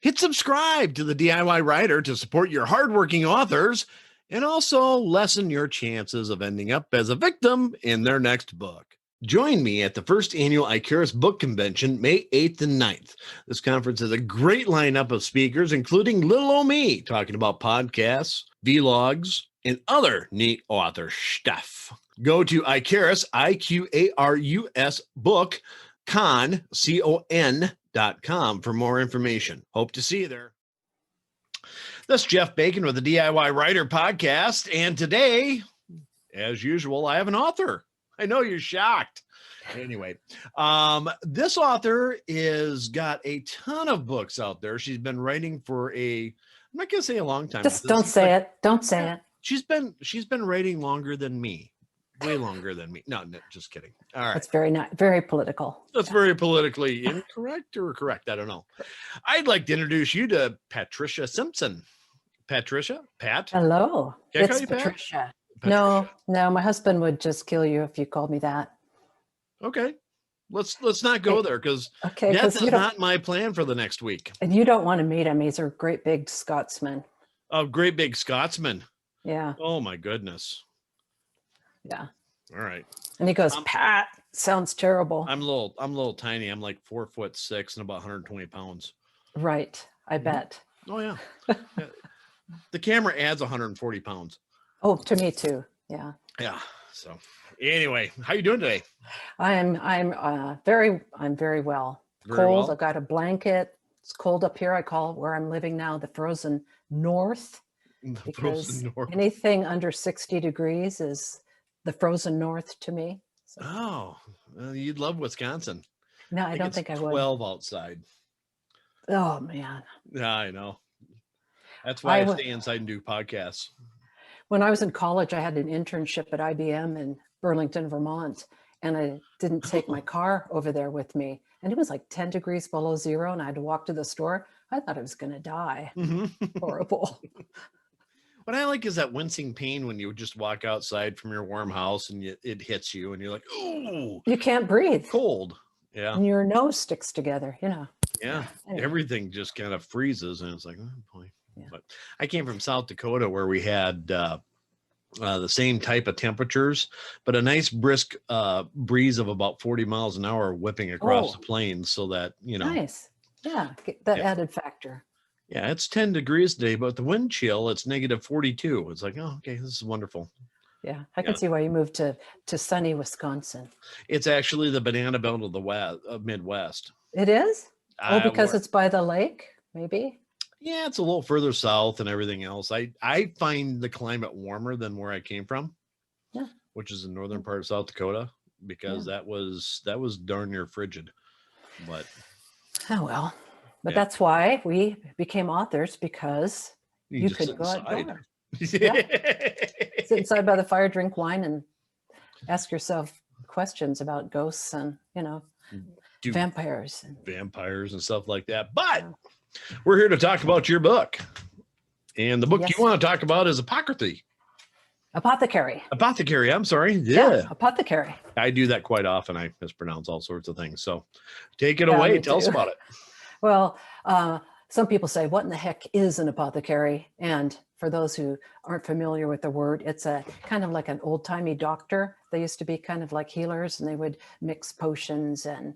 Hit subscribe to the DIY Writer to support your hardworking authors and also lessen your chances of ending up as a victim in their next book. Join me at the first annual Icarus Book Convention, May 8th and 9th. This conference has a great lineup of speakers, including Little O Me, talking about podcasts, vlogs, and other neat author stuff. Go to Icarus, IQARUS Book Con, CON.com for more information. Hope to see you there. This is Jeff Bacon with the DIY Writer Podcast, and today, as usual, I have an author. I know you're shocked. Anyway, this author is got a ton of books out there. She's been writing for I'm not going to say a long time. Just don't say it. Don't say it. She's been writing longer than me. Way longer than me. No, just kidding. All right. That's very political. That's very politically incorrect or correct. I don't know. I'd like to introduce you to Patricia Simpson. Patricia? Pat? Hello. Can I call It's you Pat? Patricia. Patricia. No, my husband would just kill you if you called me that. Okay. Let's not go there because Okay, that's not my plan for the next week. And you don't want to meet him. He's a great big Scotsman. A great big Scotsman. Yeah. Oh my goodness. Yeah. All right. And he goes, Pat, sounds terrible. I'm a little tiny. I'm like 4'6" and about 120 pounds. Right. I bet. Oh yeah. The camera adds 140 pounds. Oh, to me too. Yeah. Yeah. So anyway, how you doing today? I'm very well. Very Cold. well? I've got a blanket. It's cold up here. I call where I'm living now the frozen north. The Because frozen north. anything under 60 degrees is the frozen north to me. So, Oh, well, you'd love Wisconsin. no, I don't it's think I would. 12 outside. Oh man. Yeah, I know. That's why I I stay inside and do podcasts. When I was in college, I had an internship at IBM in Burlington, Vermont, and I didn't take my car over there with me. And it was like 10 degrees below zero, and I had to walk to the store. I thought I was going to die. Horrible. What I like is that wincing pain when you just walk outside from your warm house and it hits you and you're like, oh, You can't breathe. cold. Yeah. And your nose sticks together, Yeah. Anyway. Everything just kind of freezes and it's like, oh boy. Yeah. But I came from South Dakota where we had the same type of temperatures, but a nice brisk breeze of about 40 miles an hour whipping across Oh. the plains so that, Nice. Yeah, get that Yeah. added factor. Yeah, it's 10 degrees today, but the wind chill, it's negative 42. It's like, oh, okay, this is wonderful. Yeah, I can see why you moved to sunny Wisconsin. It's actually the banana belt of the Midwest. It is? Oh, because Where- it's by the lake, maybe? yeah, it's a little further south and everything else. I find the climate warmer than where I came from, Yeah. which is the northern part of South Dakota, because that was darn near frigid. But Oh, well. But Yeah. that's why we became authors, because you just could sit go inside. outdoors. Sit inside by the fire, drink wine, and ask yourself questions about ghosts and, Do vampires. vampires and stuff like that. But we're here to talk about your book. And the book Yes. you want to talk about is Apocryphy. Apothecary. Apothecary, I'm sorry. Yeah. Apothecary. I do that quite often. I mispronounce all sorts of things. So take it Yeah, away. me Tell us too. about it. Well, some people say, what in the heck is an apothecary? And for those who aren't familiar with the word, it's a kind of like an old-timey doctor. They used to be kind of like healers, and they would mix potions and,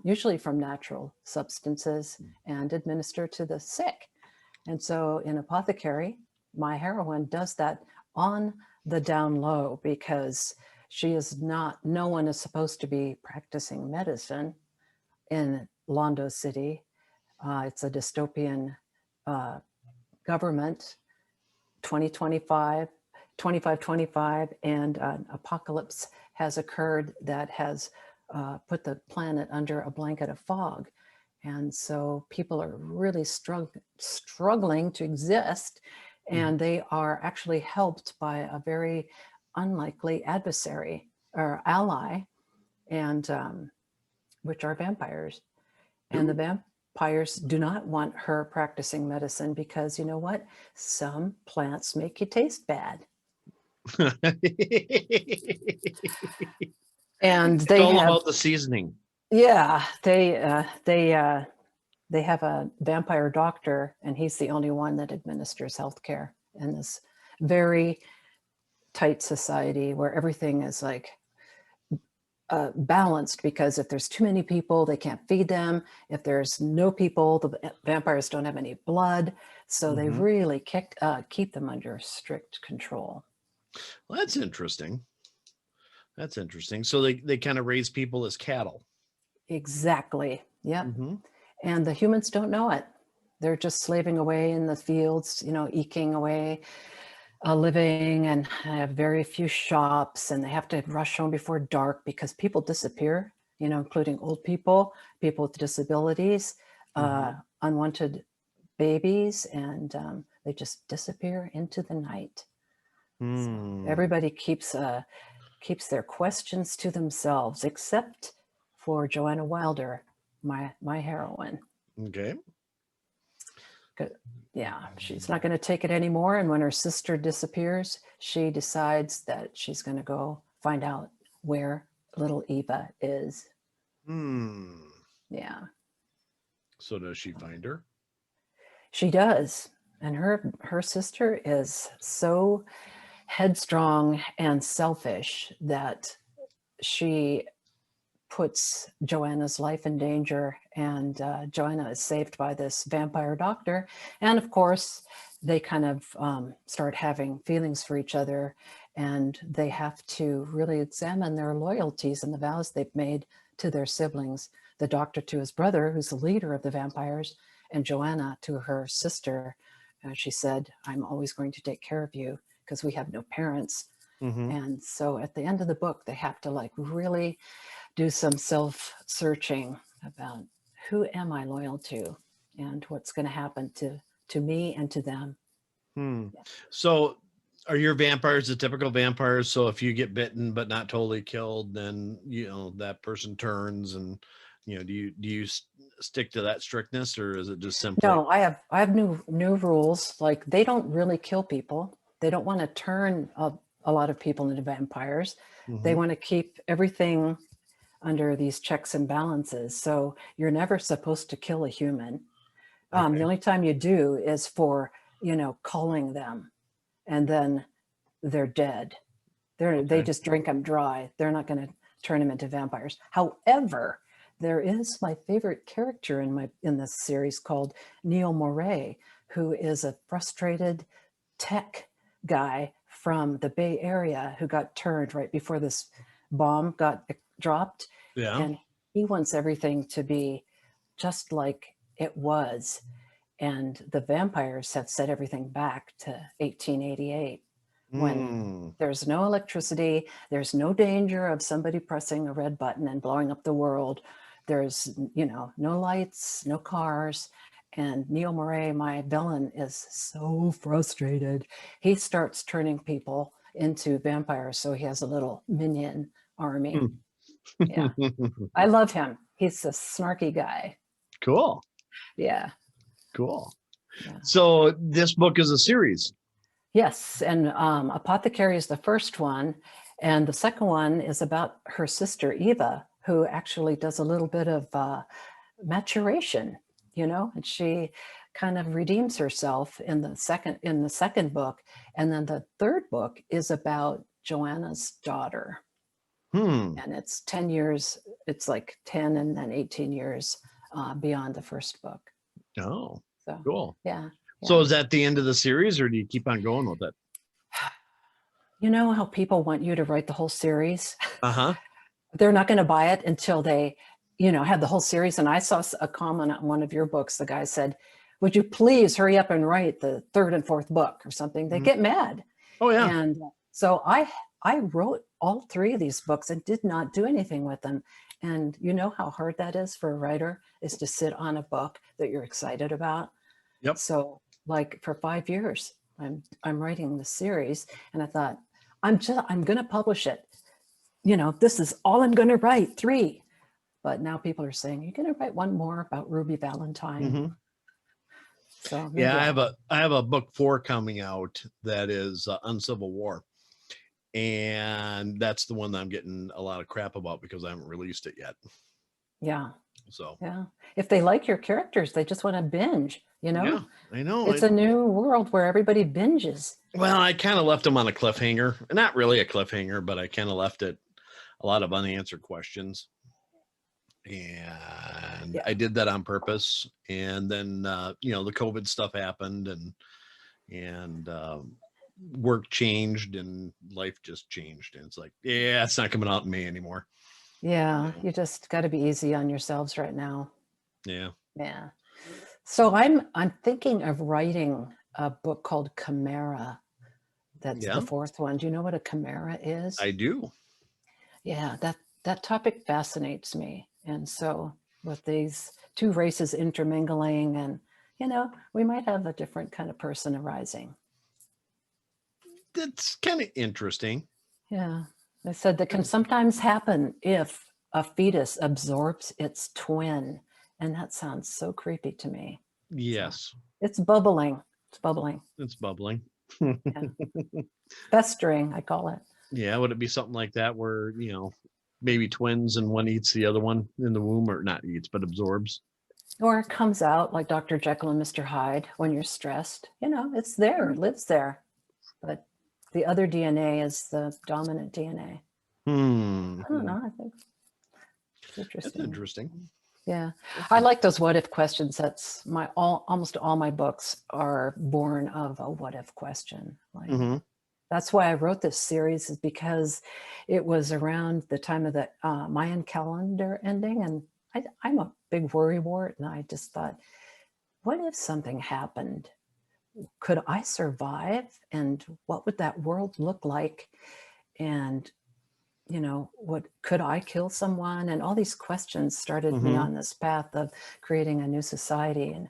usually from natural substances, and administer to the sick. And so in Apothecary, my heroine does that on the down low, because no one is supposed to be practicing medicine in Londo City. It's a dystopian government, 2525, and an apocalypse has occurred that has put the planet under a blanket of fog. And so people are really struggling to exist, and they are actually helped by a very unlikely adversary or ally, and which are vampires. And the vampires do not want her practicing medicine because, you know what? Some plants make you taste bad. And It's they all have, about the seasoning. yeah, they they have a vampire doctor, and he's the only one that administers healthcare in this very tight society where everything is like balanced, because if there's too many people, they can't feed them. If there's no people, the vampires don't have any blood. So they Mhm. really keep them under strict control. Well, that's interesting. That's interesting. So they kind of raise people as cattle. Exactly. Yep. Hmm. And the humans don't know it. They're just slaving away in the fields, eking away a living, and have very few shops, and they have to rush home before dark because people disappear, including old people, people with disabilities, Hmm. unwanted babies, and they just disappear into the night. So Hmm. everybody keeps their questions to themselves, except for Joanna Wilder, my heroine. Okay. Yeah, she's not going to take it anymore. And when her sister disappears, she decides that she's going to go find out where little Eva is. Hmm. Yeah, So does she find her? she does. And her sister is so headstrong and selfish that she puts Joanna's life in danger, and Joanna is saved by this vampire doctor. And of course, they kind of start having feelings for each other, and they have to really examine their loyalties and the vows they've made to their siblings. The doctor to his brother, who's the leader of the vampires, and Joanna to her sister. She said, "I'm always going to take care of you because we have no parents." Hmm. And so at the end of the book, they have to like really do some self-searching about who am I loyal to and what's going to happen to me and to them. Hmm. So are your vampires the typical vampires? So if you get bitten but not totally killed, then that person turns, and do you stick to that strictness, or is it just simply? No, I have new rules. Like, they don't really kill people. They don't want to turn a lot of people into vampires. They Hmm. want to keep everything under these checks and balances. So you're never supposed to kill a human. The Okay. only time you do is for, culling them, and then they're dead. They Okay. just drink them dry. They're not going to turn them into vampires. However, there is my favorite character in this series called Neil Moray, who is a frustrated tech guy from the Bay Area who got turned right before this bomb got dropped. Yeah. And he wants everything to be just like it was. And the vampires have set everything back to 1888, when Hmm. there's no electricity, there's no danger of somebody pressing a red button and blowing up the world. There's, no lights, no cars. And Neil Moray, my villain, is so frustrated. He starts turning people into vampires. So he has a little minion army. Yeah. I love him. He's a snarky guy. Cool. Yeah. Cool. Yeah. So this book is a series. Yes, and Apothecary is the first one, and the second one is about her sister Eva, who actually does a little bit of maturation, and she kind of redeems herself in the second book, and then the third book is about Joanna's daughter, Hmm. and it's 10 years. It's like 10 and then 18 years beyond the first book. Oh, So cool. yeah, So yeah. is that the end of the series, or do you keep on going with it? You know how people want you to write the whole series? Uh-huh. They're not going to buy it until they, have the whole series. And I saw a comment on one of your books. The guy said, "Would you please hurry up and write the third and fourth book or something?" They Mhm. get mad. Oh yeah. And so I wrote all three of these books and did not do anything with them. And you know how hard that is for a writer, is to sit on a book that you're excited about. Yep. So like for 5 years, I'm writing the series, and I thought, I'm going to publish it. This is all I'm going to write, 3. But now people are saying, "You're going to write one more about Ruby Valentine." Hmm. So Yeah, maybe I have a book 4 coming out that is Uncivil War, and that's the one that I'm getting a lot of crap about because I haven't released it yet. yeah. So Yeah. If they like your characters, they just want to binge, yeah, I know. It's a new world where everybody binges. Well, I kind of left them on a cliffhanger. Not really a cliffhanger, but I kind of left it a lot of unanswered questions. And Yeah. I did that on purpose. And then the COVID stuff happened, and work changed, and life just changed. And it's like, yeah, it's not coming out in May anymore. Yeah. You just got to be easy on yourselves right now. Yeah. Yeah. So I'm thinking of writing a book called Chimera. That's the Yeah, fourth one. Do you know what a chimera is? I do. Yeah, that topic fascinates me. And so with these two races intermingling and we might have a different kind of person arising. That's kind of interesting. Yeah. They said that can sometimes happen if a fetus absorbs its twin. And that sounds so creepy to me. Yes, It's bubbling. It's bubbling. it's bubbling. Yeah. Festering, I call it. Yeah, would it be something like that where, maybe twins and one eats the other one in the womb, or not eats, but absorbs? Or it comes out like Dr. Jekyll and Mr. Hyde when you're stressed. It's there, it lives there. But the other DNA is the dominant DNA. I don't know. I think it's interesting. That's interesting. Yeah. I like those what if questions. That's almost all my books are born of a what if question. Like that's why I wrote this series, is because it was around the time of the Mayan calendar ending. And I'm a big worrywart. And I just thought, what if something happened? Could I survive? And what would that world look like? And, what could I kill someone? And all these questions started me on this path of creating a new society and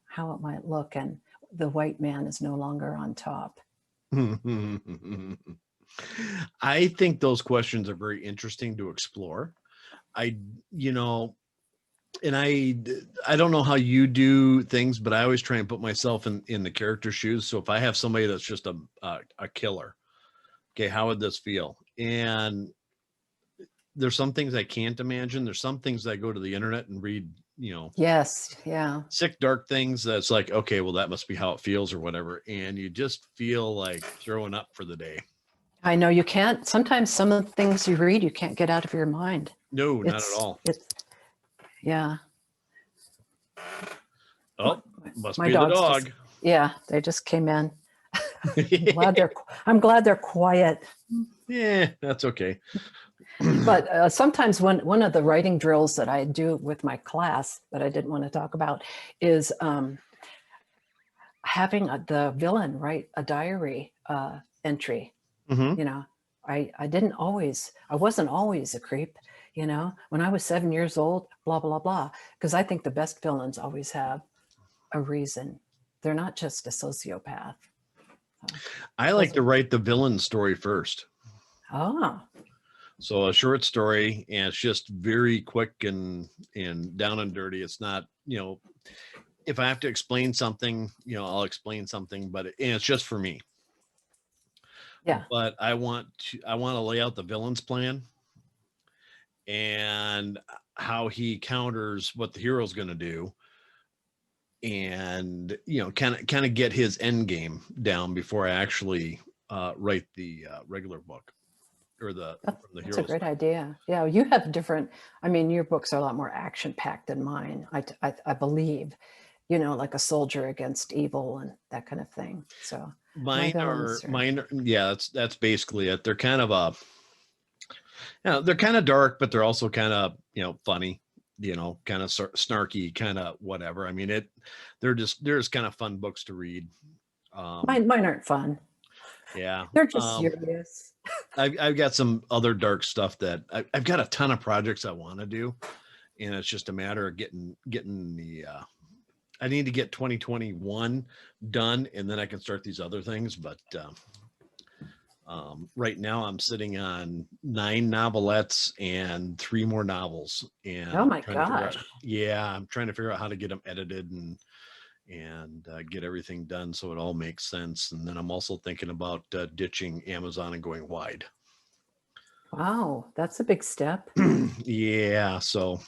how it might look. And the white man is no longer on top. I think those questions are very interesting to explore. I don't know how you do things, but I always try and put myself in the character shoes. So if I have somebody that's just a killer, okay, how would this feel? And there's some things I can't imagine. There's some things that I go to the internet and read, Yes. Yeah. sick, dark things. That's like, okay, well, that must be how it feels or whatever. And you just feel like throwing up for the day. I know you can't. Sometimes some of the things you read, you can't get out of your mind. No, not at all. Yeah. Oh, must My be the dogs dog. Yeah, they just came in. I'm glad they're quiet. Yeah, that's okay. But sometimes one of the writing drills that I do with my class that I didn't want to talk about is having the villain write a diary entry. I wasn't always a creep. When I was 7 years old, blah, blah, blah, because I think the best villains always have a reason. They're not just a sociopath. I like to write the villain story first. Oh. So a short story, and it's just very quick and down and dirty. It's not, if I have to explain something, I'll explain something, but it's just for me. Yeah. But I want to lay out the villain's plan and how he counters what the hero's going to do, and kind of get his end game down before I actually write the regular book or the That's a great idea. Yeah, you have different. I mean, your books are a lot more action packed than mine. I believe, like a soldier against evil and that kind of thing. So mine are. Yeah, that's basically it. They're kind of they're kind of dark, but they're also kind of funny. Kind of snarky, kind of whatever. I mean, they're just kind of fun books to read. Mine aren't fun. Yeah, they're just serious. I've got some other dark stuff that I've got a ton of projects I want to do, and it's just a matter of getting the. I need to get 2021 done, and then I can start these other things. But right now, I'm sitting on 9 novelettes and 3 more novels. And oh my gosh! I'm trying to figure out how to get them edited and get everything done so it all makes sense. And then I'm also thinking about ditching Amazon and going wide. Wow, that's a big step. Yeah. So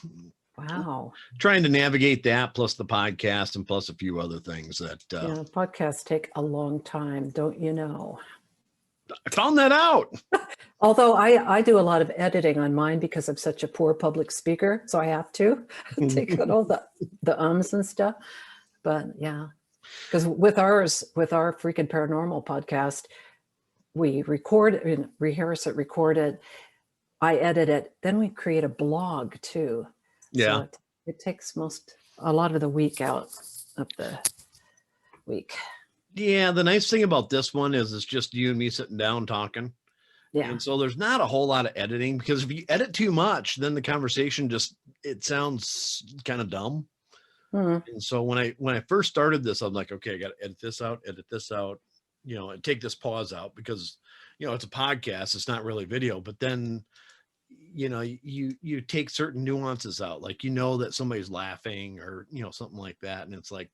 Wow. trying to navigate that plus the podcast and plus a few other things that Yeah, podcasts take a long time, don't you know? I found that out. Although I do a lot of editing on mine because I'm such a poor public speaker, so I have to take out all the ums and stuff. But yeah, because with our freaking paranormal podcast, we record and rehearse it, record it, I edit it, then we create a blog too. Yeah. So it takes a lot of the week out of the week. Yeah. The nice thing about this one is it's just you and me sitting down talking. Yeah. And so there's not a whole lot of editing, because if you edit too much, then the conversation it sounds kind of dumb. Mhm. And so when I first started this, I'm like, okay, I got to edit this out, and take this pause out, because, it's a podcast. It's not really video, but then, you take certain nuances out, like, that somebody's laughing or, something like that. And it's like,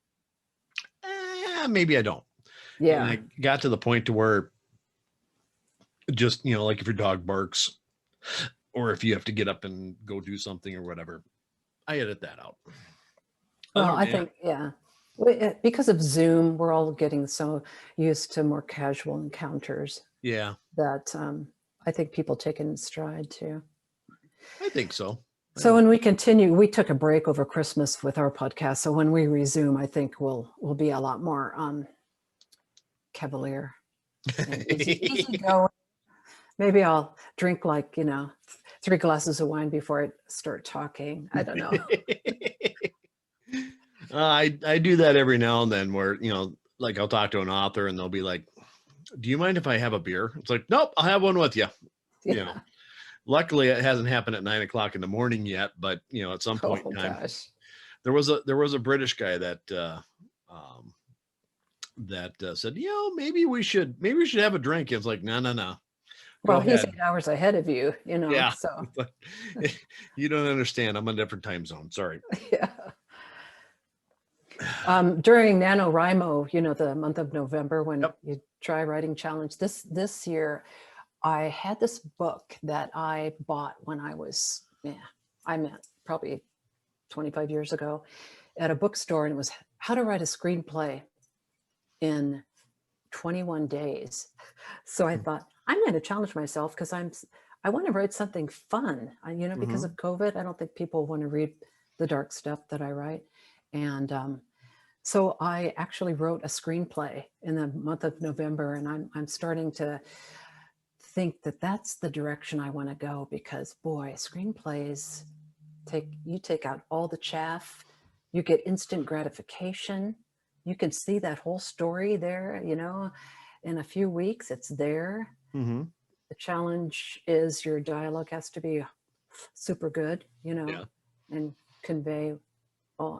maybe I don't. And Yeah. I got to the point to where just, like if your dog barks or if you have to get up and go do something or whatever, I edit that out. Well, I Yeah. think, yeah. Because of Zoom, we're all getting so used to more casual encounters Yeah, that I think people take it in stride too. I think so. So when we continue, we took a break over Christmas with our podcast. So when we resume, I think we'll be a lot more cavalier and easy going. Maybe I'll drink 3 glasses of wine before I start talking. I don't know. I do that every now and then where, like I'll talk to an author and they'll be like, do you mind if I have a beer? It's like, nope, I'll have one with you. Yeah. Luckily it hasn't happened at 9 o'clock in the morning yet, but at some point in time, Gosh. there was a British guy that said, maybe we should have a drink. It's like, no. Well, he's 8 hours ahead of you, Yeah. so. You don't understand. I'm on a different time zone. Sorry. Yeah. During NaNoWriMo, the month of November, when Yep. you try writing challenge, this year, I had this book that I bought when I met probably 25 years ago at a bookstore, and it was How to Write a Screenplay in 21 days. So I thought, I'm going to challenge myself because I want to write something fun. Because of COVID, I don't think people want to read the dark stuff that I write. And so I actually wrote a screenplay in the month of November, and I'm starting to think that that's the direction I want to go, because boy, screenplays take out all the chaff. You get instant gratification. You can see that whole story there, in a few weeks, it's there. Mm-hmm. The challenge is your dialogue has to be super good, Yeah. and convey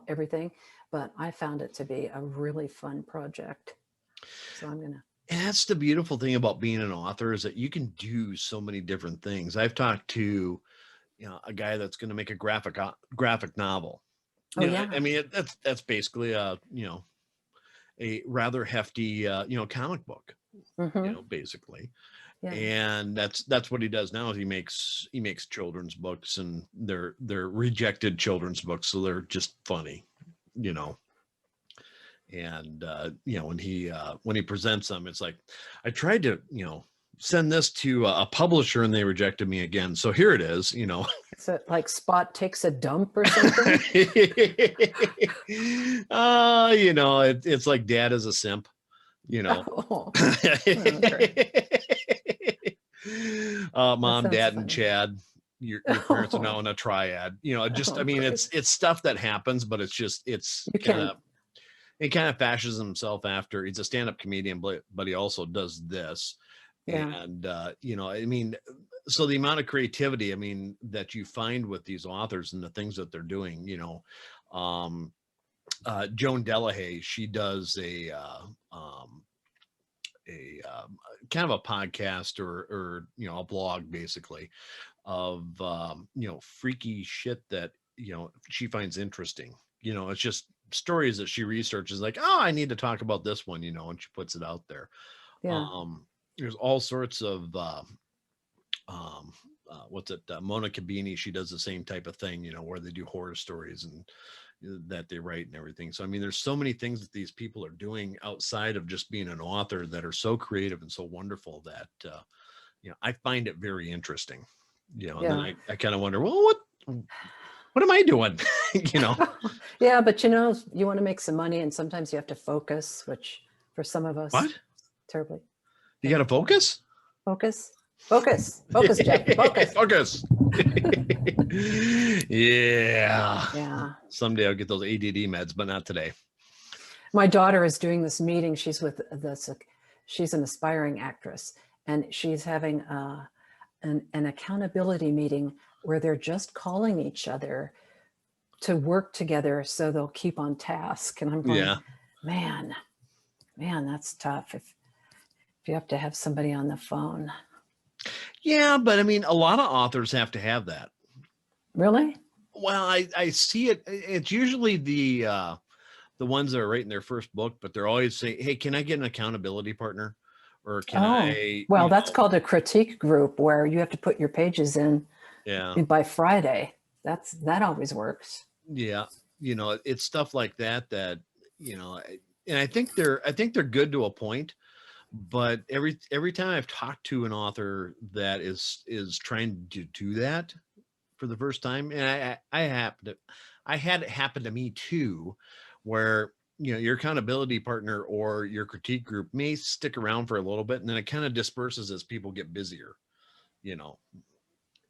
everything. But I found it to be a really fun project. So I'm going to. And that's the beautiful thing about being an author, is that you can do so many different things. I've talked to, a guy that's going to make a graphic novel. Oh, yeah. I mean, that's basically a rather hefty, comic book, Mhm. basically. Yeah. And that's what he does now, is he makes children's books, and they're rejected children's books. So they're just funny, and when he presents them, it's like, I tried to send this to a publisher and they rejected me again, so here it is. Is it like Spot takes a dump or something? It's like Dad is a simp, Oh, Mom, sounds Dad, and funny. Chad, your parents are now in a triad. I mean, Great. it's stuff that happens, but it's You kind can. of, he kind of fashions himself after. He's a stand-up comedian, but he also does this. Yeah. And I mean, so the amount of creativity, I mean, that you find with these authors and the things that they're doing, Joan Delahaye, she does a kind of a podcast or a blog, basically, of freaky shit that she finds interesting. It's just stories that she researches, like, oh, I need to talk about this one, and she puts it out there. Yeah. There's all sorts of what's it? Mona Kabini. She does the same type of thing, where they do horror stories and that they write and everything. So, I mean, there's so many things that these people are doing outside of just being an author that are so creative and so wonderful that, I find it very interesting, and then Yeah. I kind of wonder, well, what am I doing? Yeah, but you want to make some money, and sometimes you have to focus, which for some of us, What? terribly. You got to focus? Focus, Jeff, focus. Focus. Yeah. Yeah. Someday I'll get those ADD meds, but not today. My daughter is doing this meeting. She's with she's an aspiring actress, and she's having an accountability meeting where they're just calling each other to work together so they'll keep on task. And I'm going, Yeah. man, that's tough if you have to have somebody on the phone. Yeah, but I mean, a lot of authors have to have that. Really? Well, I see it. It's usually the ones that are writing their first book, but they're always saying, "Hey, can I get an accountability partner?" Or can I? Well, that's called a critique group where you have to put your pages in by Friday. That always works. Yeah. It's stuff like that, and I think they're good to a point, but every time I've talked to an author that is trying to do that for the first time, and I had it happen to me too, where your accountability partner or your critique group may stick around for a little bit, and then it kind of disperses as people get busier,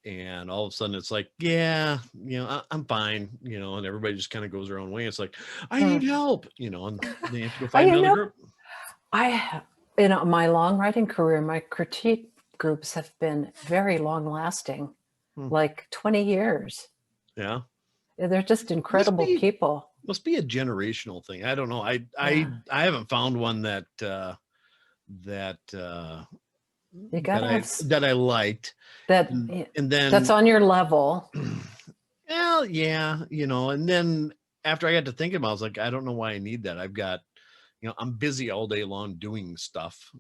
and all of a sudden it's like, yeah, I'm fine, and everybody just kind of goes their own way. It's like, I need help, and they have to go find another group. In my long writing career, my critique groups have been very long lasting, like 20 years. Yeah. They're just incredible people. Must be a generational thing. I don't know. I haven't found one that you gotta that I liked and then that's on your level. Well, yeah, and then after I got to thinking about it, I was like, I don't know why I need that. I've got, I'm busy all day long doing stuff,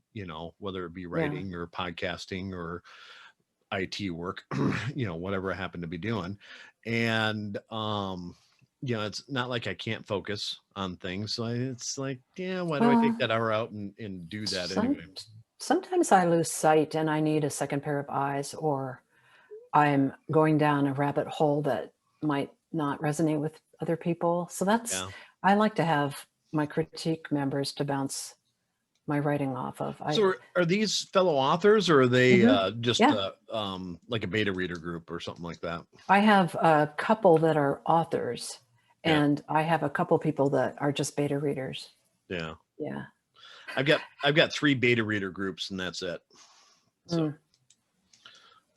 whether it be writing or podcasting or IT work, whatever I happen to be doing. And, it's not like I can't focus on things. So it's like, yeah, why do I take that hour out and do that anyway? Sometimes I lose sight and I need a second pair of eyes, or I'm going down a rabbit hole that might not resonate with other people. So I like to have my critique members to bounce my writing off of. So are these fellow authors, or are they just like a beta reader group or something like that? I have a couple that are authors, and I have a couple people that are just beta readers. Yeah. Yeah. I've got 3 beta reader groups, and that's it. So,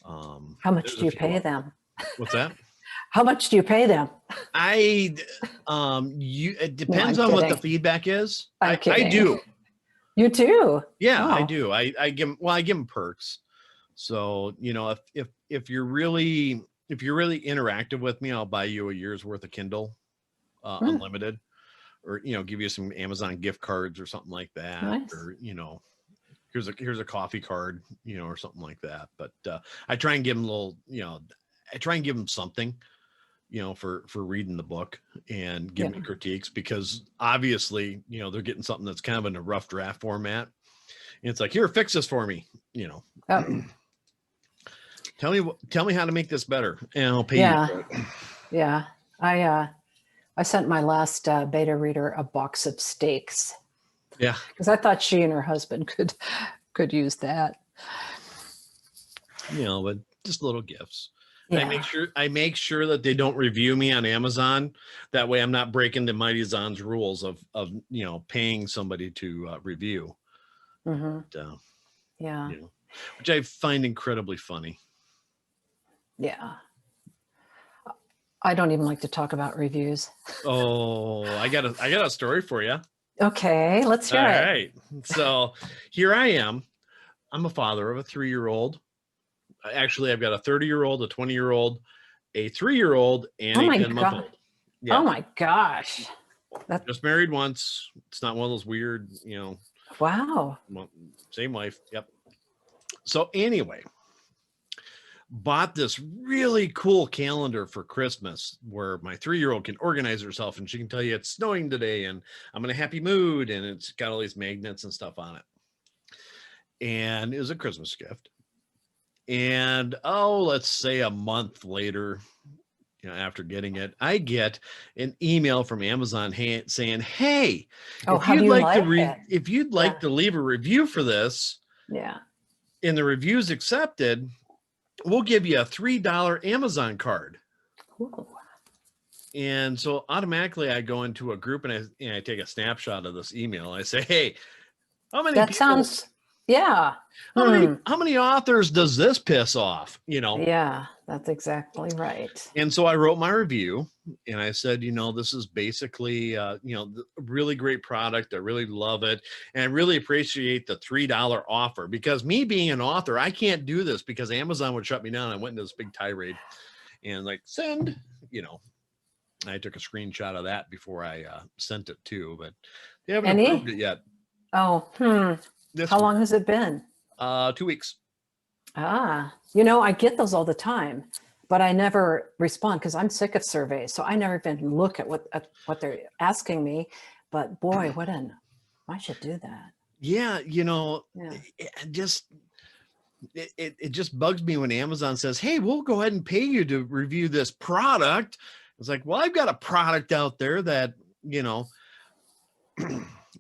how much do you pay them? What's that? How much do you pay them? It depends on what the feedback is. I do. You do? Yeah, I do. I give them perks. So, if you're really interactive with me, I'll buy you a year's worth of Kindle unlimited, or give you some Amazon gift cards or something like that. Nice. Or here's a coffee card, or something like that. But I try and give them a little, I try and give them something, for reading the book and give me critiques, because obviously, they're getting something that's kind of in a rough draft format. And it's like, here, fix this for me, tell me how to make this better, and I'll pay you for it. Yeah. I sent my last beta reader a box of steaks. Yeah. Because I thought she and her husband could use that. But just little gifts. Yeah. I make sure that they don't review me on Amazon. That way I'm not breaking the Mighty Zon's rules of paying somebody to review. Mm-hmm. Which I find incredibly funny. Yeah. I don't even like to talk about reviews. Oh, I got a story for you. Okay, let's hear it. All right. So here I am. I'm a father of a 3-year-old. Actually, I've got a 30-year-old, a 20-year-old, a 3-year-old, and a 10-month-old. Yeah. Oh my gosh. Just married once. It's not one of those weird, Wow. Same wife. Yep. So anyway, bought this really cool calendar for Christmas where my 3-year-old can organize herself and she can tell you it's snowing today and I'm in a happy mood, and it's got all these magnets and stuff on it. And it was a Christmas gift. And let's say a month later, after getting it, I get an email from Amazon saying, "Hey, if how do you'd you like to like it? if you'd like Yeah. to leave a review for this, Yeah. and the review's accepted, we'll give you a $3 Amazon card." Ooh. And so automatically I go into a group and I take a snapshot of this email. I say, "Hey, how many That people, sounds, yeah. how many authors does this piss off?" Yeah, that's exactly right. And so I wrote my review and I said, this is basically, really great product. I really love it. And I really appreciate the $3 offer, because me being an author, I can't do this because Amazon would shut me down. I went into this big tirade and like send, I took a screenshot of that before I sent it too, but they haven't approved it yet. Oh, how long has it been? 2 weeks. I get those all the time, but I never respond because I'm sick of surveys. So I never even look at what they're asking me. But boy, I should do that. Yeah. Yeah. It just bugs me when Amazon says, "Hey, we'll go ahead and pay you to review this product." It's like, well, I've got a product out there that,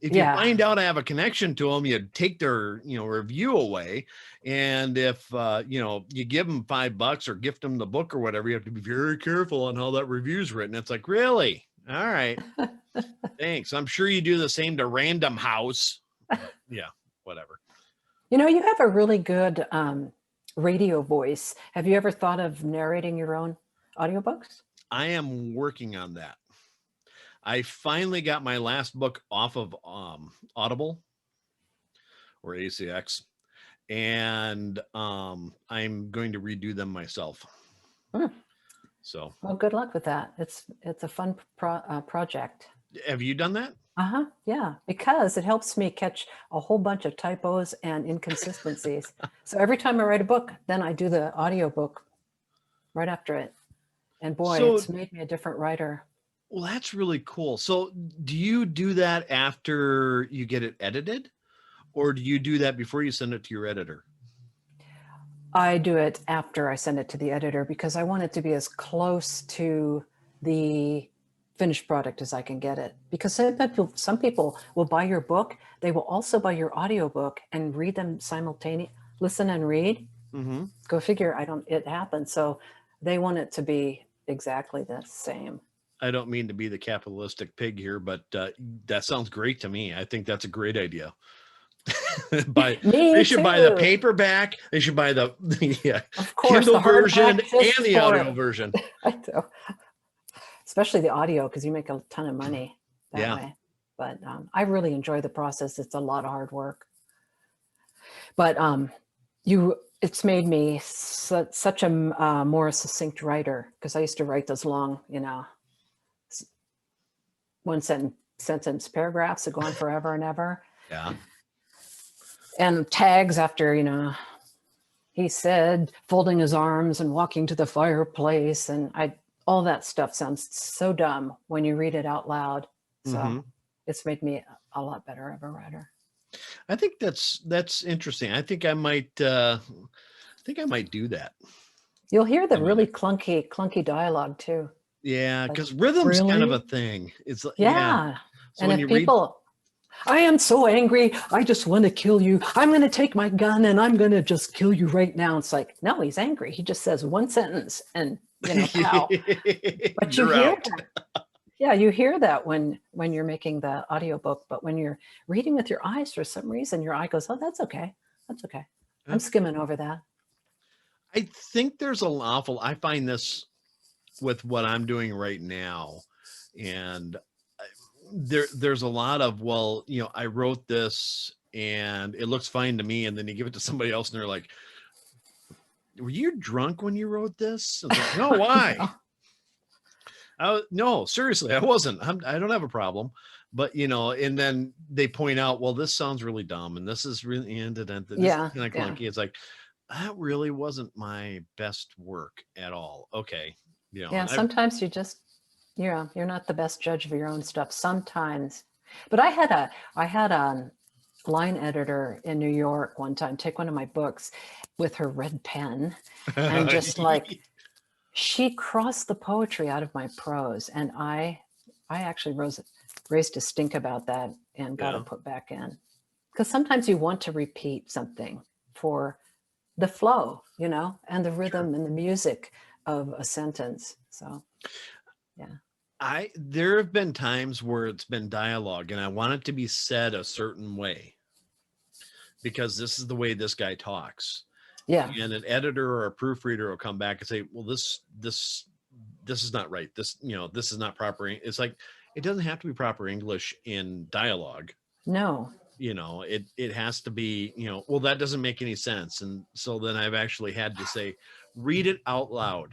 if you find out I have a connection to them, you take their, review away. And if, you give them $5 or gift them the book or whatever, you have to be very careful on how that review's written. It's like, really? All right. Thanks. I'm sure you do the same to Random House. Yeah, whatever. You have a really good radio voice. Have you ever thought of narrating your own audiobooks? I am working on that. I finally got my last book off of Audible or ACX, and I'm going to redo them myself. So, well, good luck with that. It's a fun project. Have you done that? Yeah, because it helps me catch a whole bunch of typos and inconsistencies. So every time I write a book, then I do the audiobook right after it. And boy, it's made me a different writer. Well, that's really cool. So do you do that after you get it edited, or do you do that before you send it to your editor? I do it after I send it to the editor because I want it to be as close to the finished product as I can get it. Because some people will buy your book. They will also buy your audiobook and read them simultaneously, listen and read. Mm-hmm. Go figure, it happens. So they want it to be exactly the same. I don't mean to be the capitalistic pig here, but that sounds great to me. I think that's a great idea. They should buy the paperback. They should buy the of course, Kindle the version and the audio version. I know. Especially the audio, because you make a ton of money that way. But I really enjoy the process. It's a lot of hard work. But it's made me such a more succinct writer, because I used to write those long, one sentence paragraphs that go on forever and ever. Yeah. And tags after, he said, folding his arms and walking to the fireplace. And all that stuff sounds so dumb when you read it out loud. So it's made me a lot better of a writer. I think that's interesting. I think I might do that. You'll hear the really clunky dialogue too. Yeah, because rhythm's kind of a thing. It's So and if people, I am so angry, I just want to kill you. I'm going to take my gun and I'm going to just kill you right now. It's like, no, he's angry. He just says one sentence and pow. But you hear that. Yeah, you hear that when you're making the audiobook, but when you're reading with your eyes, for some reason, your eye goes, oh, that's okay. That's okay. I'm skimming over that. I think there's I find this with what I'm doing right now. And there's a lot of, I wrote this and it looks fine to me. And then you give it to somebody else and they're like, were you drunk when you wrote this? Like, no, why? No, seriously, I wasn't. I don't have a problem. But, and then they point out, well, this sounds really dumb. And this is really, this is kind of clunky. It's like, that really wasn't my best work at all. Okay. You know, Yeah, and I've, sometimes you're not the best judge of your own stuff sometimes. But I had a line editor in New York one time take one of my books with her red pen and just like she crossed the poetry out of my prose, and I actually raised a stink about that and got yeah, it put back in. Because sometimes you want to repeat something for the flow, and the sure. rhythm and the music of a sentence. So, yeah. There have been times where it's been dialogue and I want it to be said a certain way because this is the way this guy talks. Yeah. And an editor or a proofreader will come back and say, well, this is not right. This is not proper. It's like, it doesn't have to be proper English in dialogue. No. It has to be, well, that doesn't make any sense. And so then I've actually had to say, read it out loud,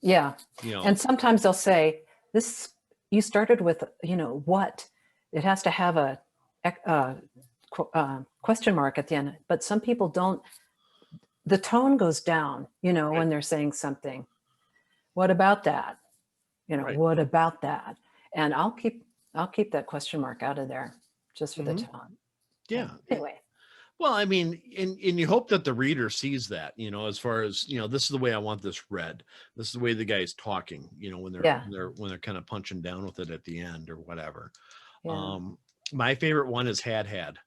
Yeah. you know, And sometimes they'll say, this, you started with, what? It has to have a, question mark at the end. But some people don't, the tone goes down, right, when they're saying something. What about that? right. What about that? And I'll keep that question mark out of there just for the Hmm. tone. Yeah. Yeah. Anyway. Well, I mean, and you hope that the reader sees that, as far as, this is the way I want this read. This is the way the guy's talking, when they're Yeah. when they're when they're kind of punching down with it at the end or whatever. Yeah. Um, my favorite one is had.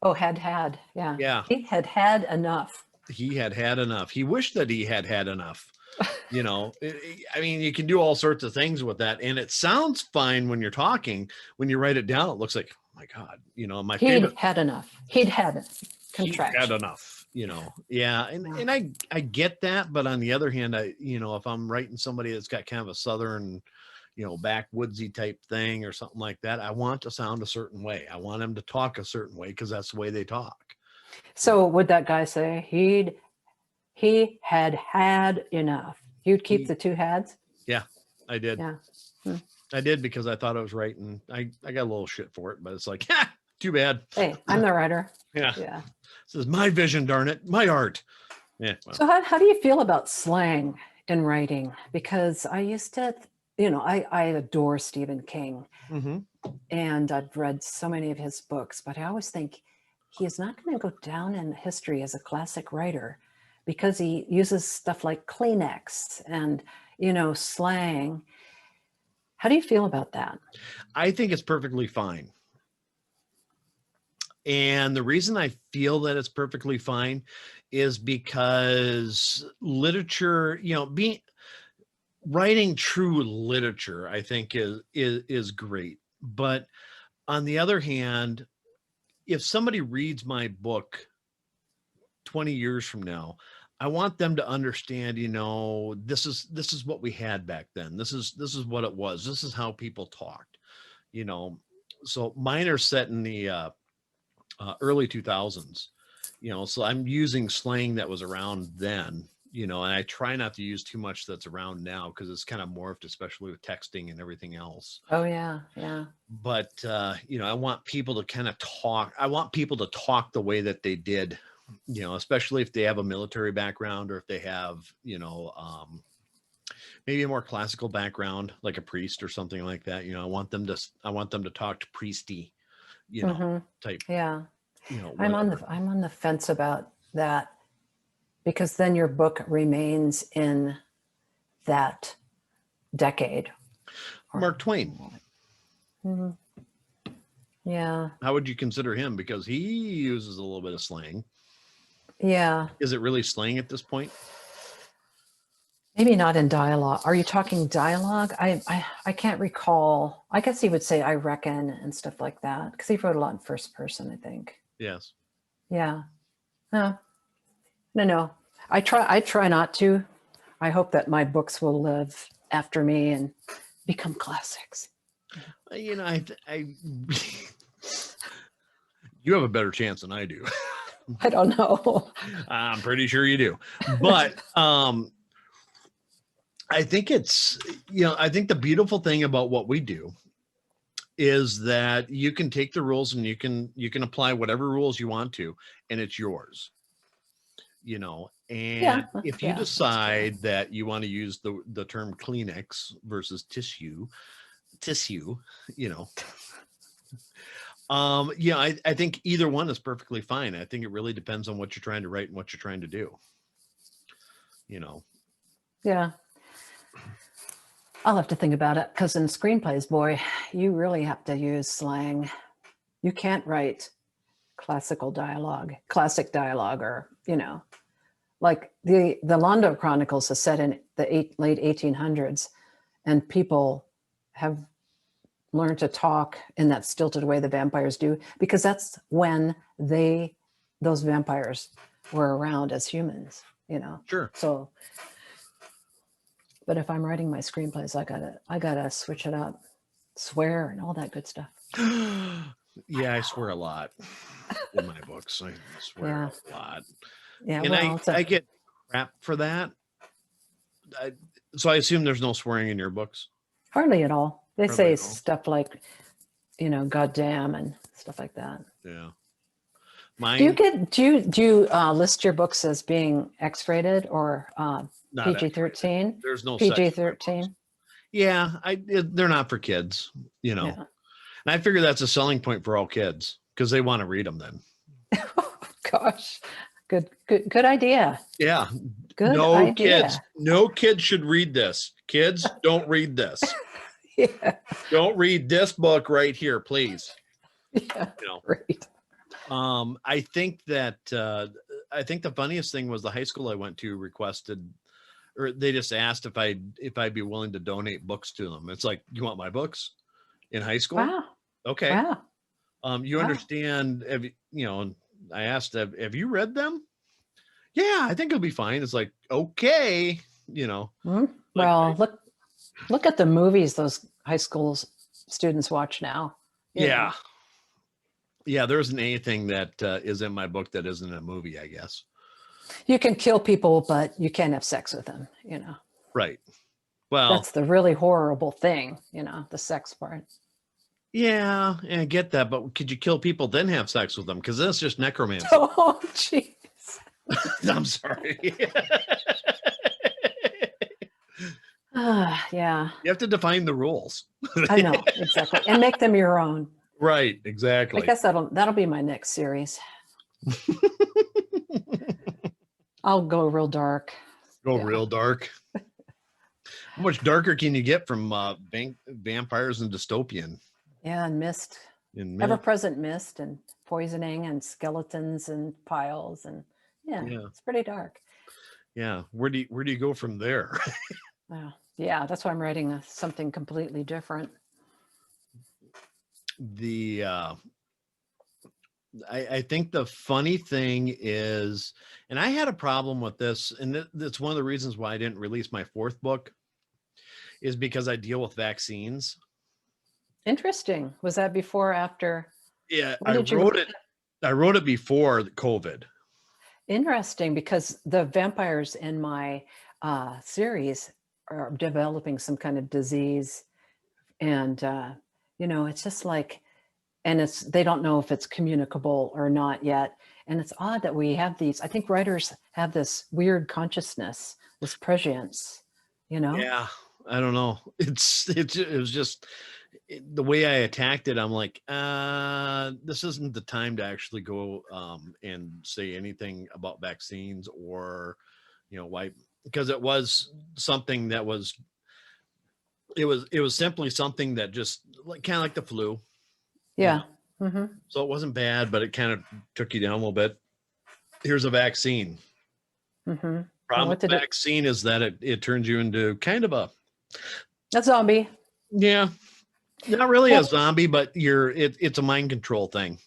Oh, had. Yeah. Yeah, He had enough. he had enough. He wished that he had enough. I mean, you can do all sorts of things with that, and it sounds fine when you're talking. When you write it down, it looks like, oh my God, my He'd favorite. had enough. He'd had it. He had Contraction. enough, yeah, and Yeah. and I get that, but on the other hand, if I'm writing somebody that's got kind of a southern, backwoodsy type thing or something like that, I want to sound a certain way. I want them to talk a certain way because that's the way they talk. So would that guy say he had enough? You'd keep He, the two hads? yeah, I did. Yeah. Hmm. I did because I thought I was right, and I got a little shit for it, but it's like, ha, too bad. Hey, I'm the writer. Yeah, Yeah. this is my vision, darn it, my art. Yeah, well, So how do you feel about slang in writing? Because I used to, I adore Stephen King hmm, and I've read so many of his books, but I always think he is not going to go down in history as a classic writer because he uses stuff like Kleenex and, slang. How do you feel about that? I think it's perfectly fine. And the reason I feel that it's perfectly fine is because literature, being writing true literature, I think is great. But on the other hand, if somebody reads my book 20 years from now, I want them to understand, this is what we had back then. This is what it was. This is how people talked, you know. So mine are set in the early 2000s, so I'm using slang that was around then, and I try not to use too much that's around now because it's kind of morphed, especially with texting and everything else. Oh yeah, yeah. But I want people to kind of talk. I want people to talk the way that they did, especially if they have a military background or if they have, maybe a more classical background, like a priest or something like that. I want them to talk to priesty, Hmm. type, Yeah. whatever. I'm on the fence about that because then your book remains in that decade. Mark Twain. Mhm. Yeah. How would you consider him? Because he uses a little bit of slang. Yeah. Is it really slang at this point? Maybe not in dialogue. Are you talking dialogue? I can't recall. I guess he would say I reckon and stuff like that because he wrote a lot in first person, I think. Yes. Yeah. No. No. I try not to. I hope that my books will live after me and become classics. I you have a better chance than I do. I don't know. I'm pretty sure you do. But I think I think the beautiful thing about what we do is that you can take the rules and you can apply whatever rules you want to, and it's yours. you know, and Yeah, if you yeah, that's true. decide that you want to use the term Kleenex versus tissue, you know, yeah, I think either one is perfectly fine. I think it really depends on what you're trying to write and what you're trying to do, you know. Yeah, I'll have to think about it because in screenplays, boy, you really have to use slang. You can't write classic dialogue, or like the Londo Chronicles is set in the late 1800s, and people have learned to talk in that stilted way the vampires do because that's when those vampires were around as humans, Sure. So, but if I'm writing my screenplays, I gotta switch it up, swear and all that good stuff. Yeah, I swear a lot in my books. I swear Yeah, a lot. yeah. And Well, I get crap for that. So I assume there's no swearing in your books. hardly at all. They Hardly say at all. stuff like, goddamn and stuff like that. Yeah. Do you list your books as being X-rated or Not PG-13? There's no sex in my books. PG-13. Yeah, they're not for kids, Yeah. And I figure that's a selling point for all kids because they want to read them then. Gosh, good idea. Yeah. Good no idea. kids. No kids should read this. Kids, don't read this. Yeah. Don't read this book right here, please. Yeah. Right. I think that I think the funniest thing was the high school I went to requested, or they just asked if I'd be willing to donate books to them. It's like, you want my books in high school? Wow. Okay. Wow. You Wow. understand? I asked, have you read them? Yeah, I think it'll be fine. It's like, okay, Well, look at the movies those high school students watch now. Yeah. Yeah, there isn't anything that is in my book that isn't a movie, I guess. You can kill people, but you can't have sex with them, Right. Well, that's the really horrible thing, the sex part. Yeah, and I get that, but could you kill people then have sex with them? Because that's just necromancy. Oh, jeez. I'm sorry. Yeah. You have to define the rules. I know, exactly. And make them your own. Right, exactly. I guess that'll be my next series. I'll go real dark. Real dark. How much darker can you get from vampires and dystopian? Yeah, and mist. Ever-present mist and poisoning and skeletons and piles and it's pretty dark. Yeah. Where do you go from there? Yeah, that's why I'm writing something completely different. I think the funny thing is, and I had a problem with this, and that's one of the reasons why I didn't release my fourth book, is because I deal with vaccines. Interesting. Was that before or after? Yeah, I wrote it before COVID. Interesting, because the vampires in my series are developing some kind of disease, and it's just like, and they don't know if it's communicable or not yet. And it's odd that we have these. I think writers have this weird consciousness, this prescience. Yeah, I don't know. It was just the way I attacked it. I'm like, this isn't the time to actually go and say anything about vaccines or, why, because it was something that was, it was simply something that just kind of like the flu. Yeah. Mm-hmm. So it wasn't bad, but it kind of took you down a little bit. Here's a vaccine. Mm-hmm. Problem with the vaccine is that it turns you into kind of a zombie. Yeah. Not really a zombie, but it's a mind control thing.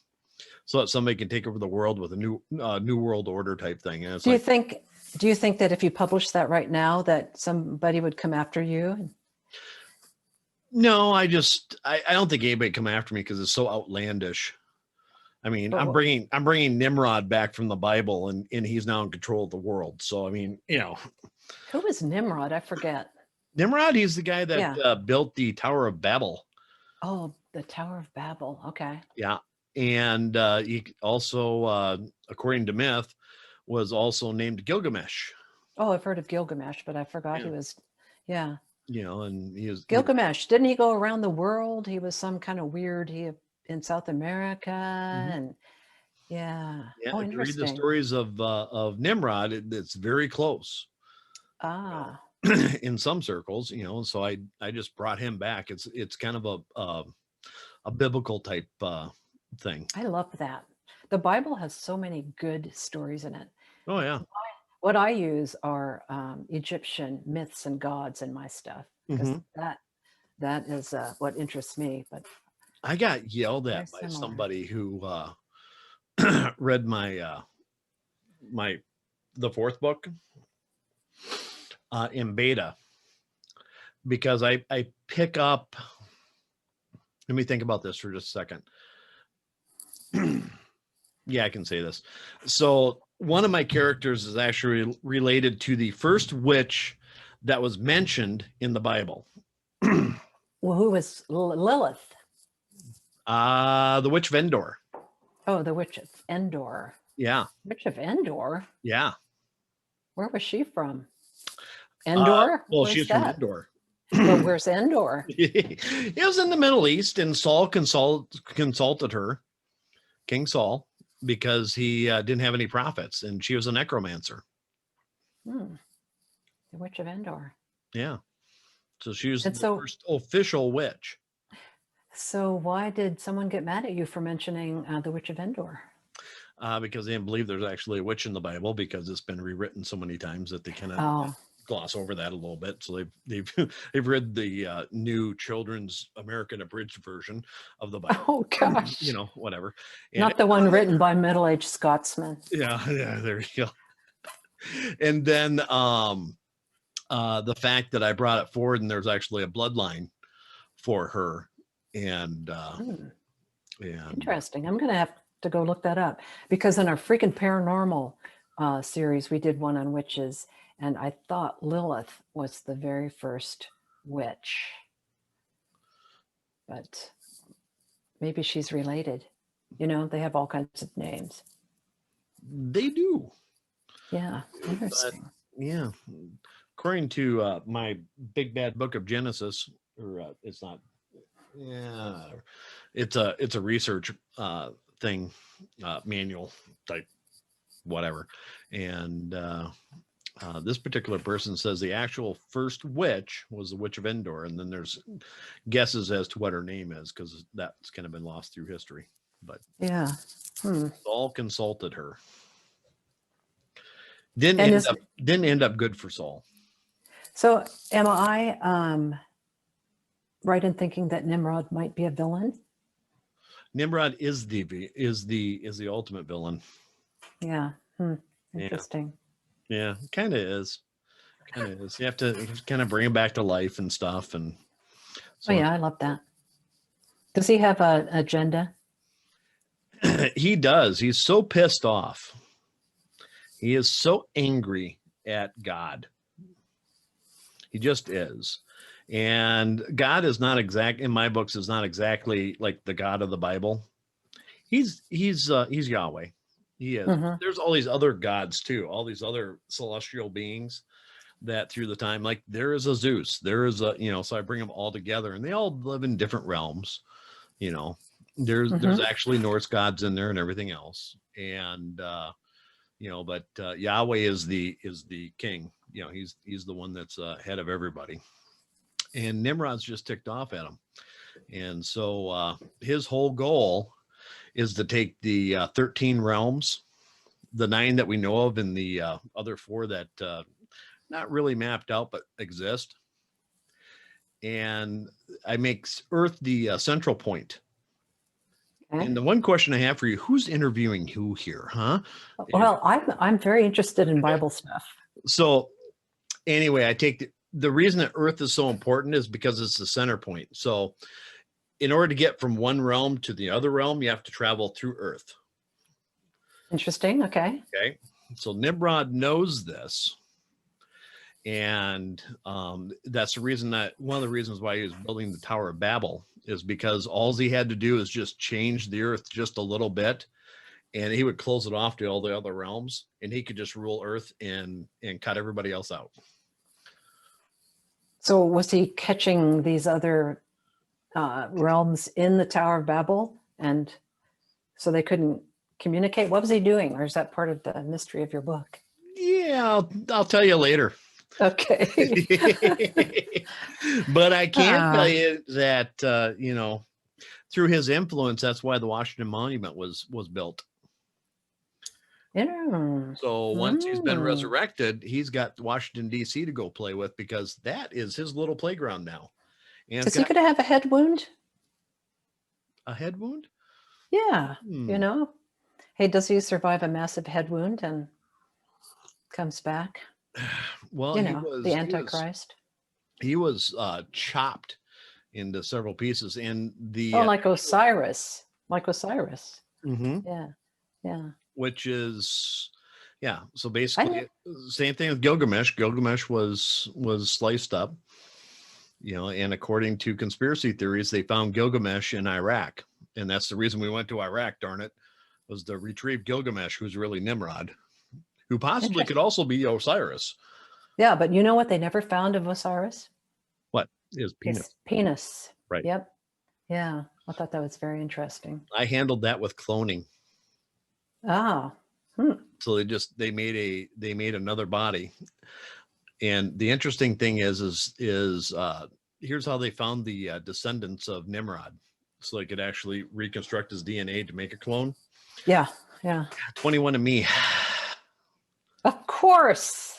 So that somebody can take over the world with a new world order type thing. And do you think that if you publish that right now that somebody would come after you? No, I don't think anybody come after me because it's so outlandish. I mean, I'm bringing Nimrod back from the Bible, and he's now in control of the world. So I mean, who is Nimrod? I forget. Nimrod, he's the guy that built the Tower of Babel. Oh, the Tower of Babel. Okay. Yeah, and he also, according to myth, was also named Gilgamesh. Oh, I've heard of Gilgamesh, but I forgot Yeah. he was, yeah. You know, and Gilgamesh, didn't he go around the world? He was some kind of weird, he in South America Mhm. and yeah. Yeah, Oh, if you read the interesting. stories of Nimrod, it's very close. Ah, In some circles, you know. So I just brought him back. It's kind of a biblical type thing. I love that. The Bible has so many good stories in it. Oh yeah. What I use are Egyptian myths and gods in my stuff because Hmm. that is what interests me. But I got yelled very at by similar. somebody who read my the fourth book in beta because I pick up. Let me think about this for just a second. Yeah, I can say this. So one of my characters is actually related to the first witch that was mentioned in the Bible. Well, who was Lilith? The witch Vendor. Oh, the witch of Endor. Yeah, Witch of Endor? yeah. Where was she from? Endor? Well, Where's she's from that? Endor. But where's Endor? It was in the Middle East, and Saul consulted her, King Saul, because he didn't have any prophets, and she was a necromancer. Hmm. The witch of Endor. Yeah, so she was And the so, first official witch. so why did someone get mad at you for mentioning the witch of Endor? Because they didn't believe there's actually a witch in the Bible because it's been rewritten so many times that they kind of Oh, gloss over that a little bit. So they've they've read the new children's American abridged version of the Bible. oh gosh. You know, whatever. And Not the one written by middle-aged Scotsmen. yeah, there you go. And then the fact that I brought it forward and there's actually a bloodline for her, and Hmm. and Interesting. I'm going to have to go look that up because in our freaking paranormal series, we did one on witches, and I thought Lilith was the very first witch, but maybe she's related. You know, they have all kinds of names. they do. Yeah, But interesting. yeah, according to my big bad book of Genesis, or it's not. Yeah, it's a research thing, manual type whatever, and this particular person says the actual first witch was the witch of Endor, and then there's guesses as to what her name is because that's kind of been lost through history. But Yeah. Hmm. Saul consulted her. And is Didn't end up good for Saul. so am I right in thinking that Nimrod might be a villain? Nimrod is the ultimate villain. Yeah. Hmm. Yeah. Interesting. Yeah, kind of is. Kind of is. You have to kind of bring him back to life and stuff. And so Oh yeah, I love that. Does he have an agenda? he does. He's so pissed off. He is so angry at God. He just is. And God is not exact in my books is not exactly like the God of the Bible. He's Yahweh. He is. Mm-hmm. There's all these other gods too, all these other celestial beings that through the time, like there is a Zeus, there is a, you know, so I bring them all together and they all live in different realms, you know. There's Mm-hmm. actually Norse gods in there and everything else. And you know, but Yahweh is the king. You know, he's the one that's head of everybody. And Nimrod's just ticked off at him. And so his whole goal is to take the 13 realms, the 9 that we know of, and the other 4 that not really mapped out but exist. And I make Earth the central point. Okay. And the one question I have for you: who's interviewing who here, huh? Well, I'm very interested in Bible stuff. So anyway, I take the reason that Earth is so important is because it's the center point. So in order to get from one realm to the other realm, you have to travel through Earth. Interesting. Okay. Okay. So Nimrod knows this. And that's the reason that one of the reasons why he was building the Tower of Babel is because all he had to do is just change the Earth just a little bit. and he would close it off to all the other realms, and he could just rule Earth and cut everybody else out. So was he catching these other realms in the Tower of Babel, and so they couldn't communicate? What was he doing, or is that part of the mystery of your book? Yeah, I'll tell you later. Okay. But I can tell you that through his influence, that's why the Washington Monument was built. Yeah. So once he's been resurrected, he's got Washington D.C. to go play with, because that is his little playground now. And Is he going to have a head wound? A head wound? Yeah. Hey, does he survive a massive head wound and comes back? Well, the Antichrist. He was chopped into several pieces, and like Osiris. Mm-hmm. Yeah. Which is, so basically same thing with Gilgamesh. Gilgamesh was sliced up, and according to conspiracy theories, they found Gilgamesh in Iraq, and that's the reason we went to Iraq, darn it, was to retrieve Gilgamesh, who's really Nimrod, who possibly could also be Osiris. Yeah, but you know what they never found of Osiris? What? His penis. His penis. Right. Yep. Yeah, I thought that was very interesting. I handled that with cloning. Oh. So they made another body. And the interesting thing is here's how they found the descendants of Nimrod. So they could actually reconstruct his DNA to make a clone. Yeah. 21andMe. Of course.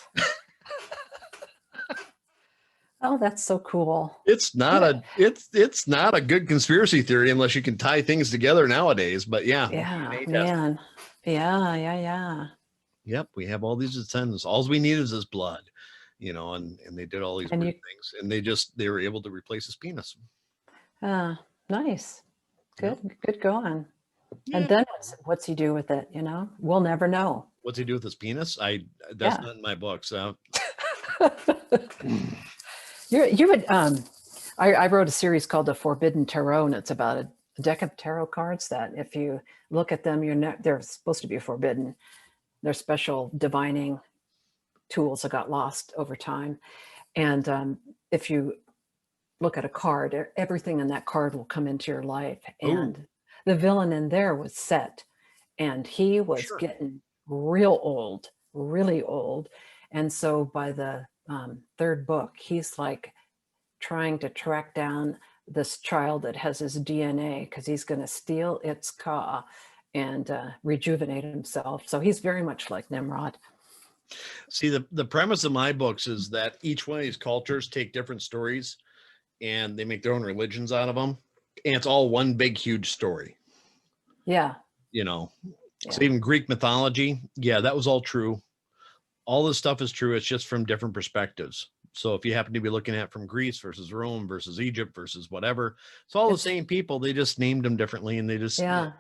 Oh, that's so cool. It's not it's not a good conspiracy theory unless you can tie things together nowadays. But Yeah, man. Yeah. Yep, we have all these descendants. All we need is his blood, and they did all these weird things, and they were able to replace his penis. Nice. Good going. Yeah. And then what's he do with it? We'll never know. What's he do with his penis? That's not in my book. So you would I wrote a series called The Forbidden Tarot, and it's about a deck of tarot cards that if you look at them, they're supposed to be forbidden. They're special divining tools that got lost over time. And if you look at a card, everything in that card will come into your life. And the villain in there was Set, and he was getting real old, really old. And so by the third book, he's like trying to track down this child that has his DNA, because he's going to steal its ka and rejuvenate himself. So he's very much like Nimrod. See, the premise of my books is that each one of these cultures take different stories and they make their own religions out of them. And it's all one big, huge story. Yeah. So even Greek mythology, that was all true. All this stuff is true. It's just from different perspectives. So if you happen to be looking at from Greece versus Rome versus Egypt versus whatever, it's all the same people. They just named them differently, and they just And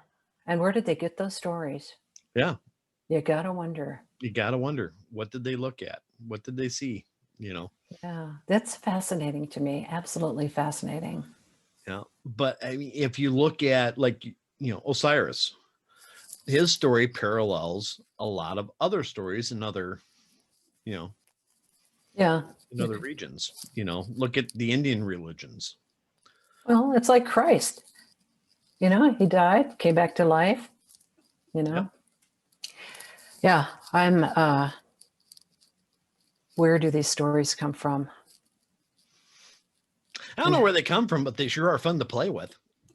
where did they get those stories? Yeah. You gotta wonder. What did they look at? What did they see? Yeah, that's fascinating to me. Absolutely fascinating. Yeah. But I mean, if you look at Osiris, his story parallels a lot of other stories in other, in other regions. Look at the Indian religions. Well, it's like Christ. He died, came back to life. Yeah, I'm where do these stories come from? I don't know where they come from, but they sure are fun to play with.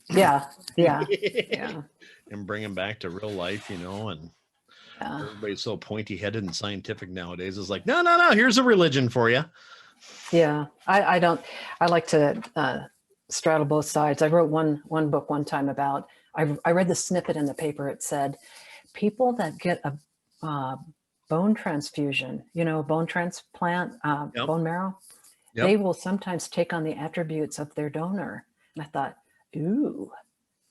Yeah. And bring them back to real life, and everybody's so pointy-headed and scientific nowadays. It's like, no, here's a religion for you. Yeah, I like to straddle both sides. I wrote one book one time about, I read the snippet in the paper. It said, people that get a bone transfusion, bone transplant, bone marrow, they will sometimes take on the attributes of their donor. And I thought, ooh,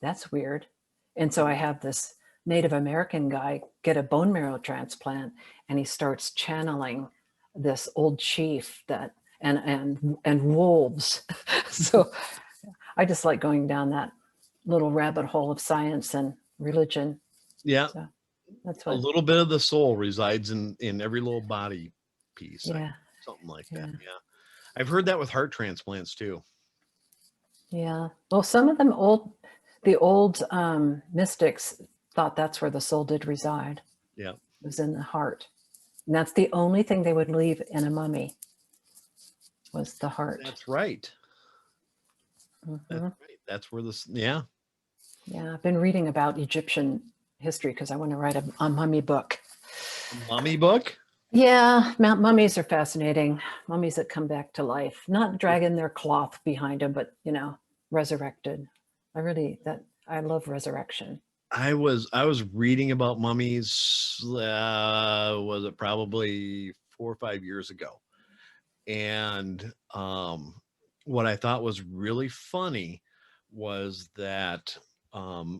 that's weird. And so I have this Native American guy get a bone marrow transplant, and he starts channeling this old chief and wolves. So I just like going down that little rabbit hole of science and religion. Yeah. So that's A what. little bit of the soul resides in every little body piece. Yeah. Something like Yeah. that. Yeah. I've heard that with heart transplants too. Yeah. Well, some of them the old mystics thought that's where the soul did reside. Yeah. It was in the heart. And that's the only thing they would leave in a mummy was the heart. That's right. Hmm. That's right. That's where this, yeah. Yeah. I've been reading about Egyptian history because I want to write a mummy book. A mummy book? Yeah, mummies are fascinating. Mummies that come back to life, not dragging their cloth behind them, but resurrected. I love resurrection. I was reading about mummies, was it probably 4 or 5 years ago? And what I thought was really funny was that